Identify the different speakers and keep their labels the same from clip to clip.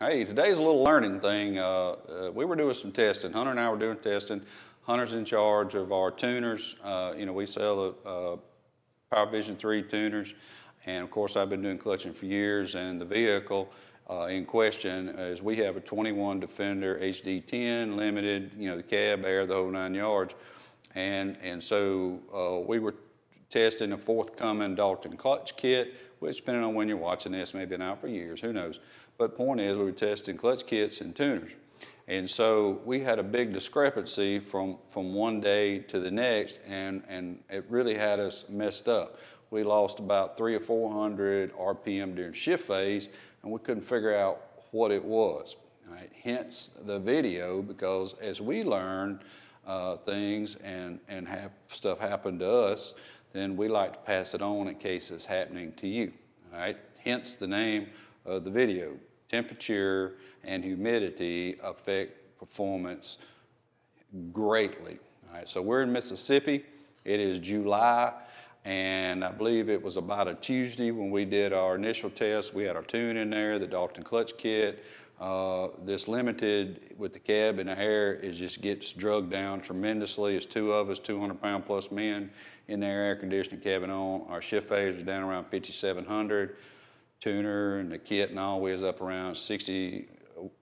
Speaker 1: Hey, today's a little learning thing. We were doing some testing. Hunter and I were doing testing. Hunter's in charge of our tuners. We sell the Power Vision 3 tuners. And of course, I've been doing clutching for years. And the vehicle in question is we have a 21 Defender HD10 limited, the cab, air, the whole 9 yards. And so we were testing a forthcoming Dalton clutch kit, which depending on when you're watching this, may have been out for years, who knows. But point is, we were testing clutch kits and tuners. And so we had a big discrepancy from one day to the next, and it really had us messed up. We lost about 300 or 400 RPM during shift phase, and we couldn't figure out what it was. Right? Hence the video, because as we learn things and have stuff happen to us, then we like to pass it on in case it's happening to you. All right? Hence the name of the video. Temperature and humidity affect performance greatly. All right, so we're in Mississippi. It is July, and I believe it was about a Tuesday when we did our initial test. We had our tune in there, the Dalton clutch kit. This limited with the cab and the air, it just gets drugged down tremendously. It's two of us, 200-pound plus men in there, air conditioning cabin on. Our shift phase is down around 5,700. Tuner and the kit and all was up around 6,000,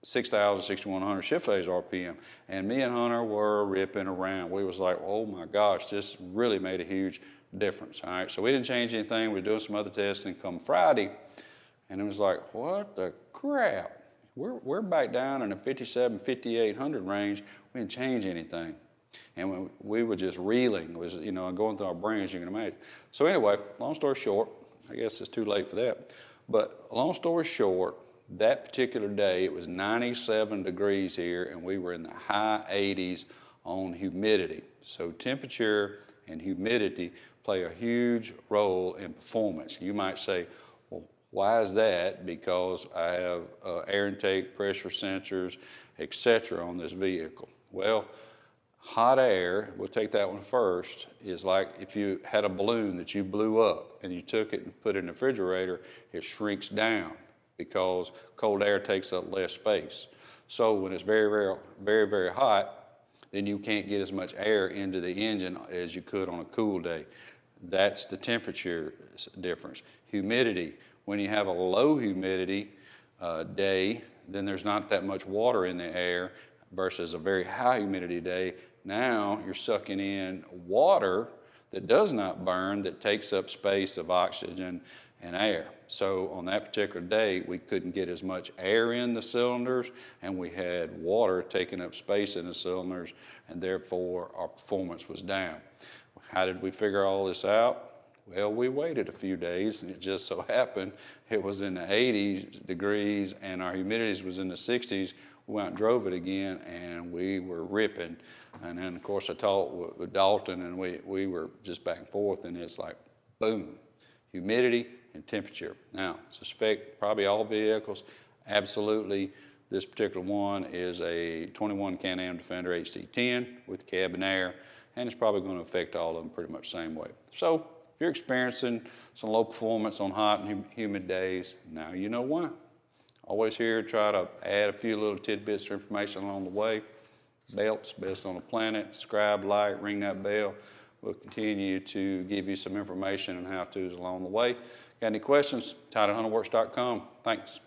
Speaker 1: 6,100 shift phase RPM. And me and Hunter were ripping around. We was like, oh my gosh, this really made a huge difference. All right, so we didn't change anything. We were doing some other testing come Friday, and it was like, what the crap? We're back down in the 57, 5,800 range. We didn't change anything. And we were just reeling. It was, going through our brains, you can imagine. So anyway, long story short, I guess it's too late for that. But long story short, that particular day, it was 97 degrees here, and we were in the high 80s on humidity. So temperature and humidity play a huge role in performance. You might say, well, why is that? Because I have air intake, pressure sensors, etc. on this vehicle. Well, hot air, we'll take that one first, is like if you had a balloon that you blew up and you took it and put it in the refrigerator, it shrinks down because cold air takes up less space. So when it's very, very, very, very hot, then you can't get as much air into the engine as you could on a cool day. That's the temperature difference. Humidity, when you have a low humidity day, then there's not that much water in the air versus a very high humidity day. Now you're sucking in water that does not burn, that takes up space of oxygen and air. So on that particular day, we couldn't get as much air in the cylinders, and we had water taking up space in the cylinders, and therefore our performance was down. How did we figure all this out? Well, we waited a few days, and it just so happened it was in the 80s degrees and our humidity was in the 60s. We went and drove it again, and we were ripping. And then, of course, I talked with Dalton, and we were just back and forth, and it's like, boom, humidity and temperature. Now, suspect probably all vehicles, absolutely. This particular one is a 21 Can Am Defender HD10 with cabin air, and it's probably going to affect all of them pretty much the same way. So if you're experiencing some low performance on hot and humid days, now you know why. Always here, try to add a few little tidbits of information along the way. Belts, best on the planet, subscribe, like, ring that bell. We'll continue to give you some information and how-tos along the way. Got any questions? Todd at Hunterworks.com. Thanks.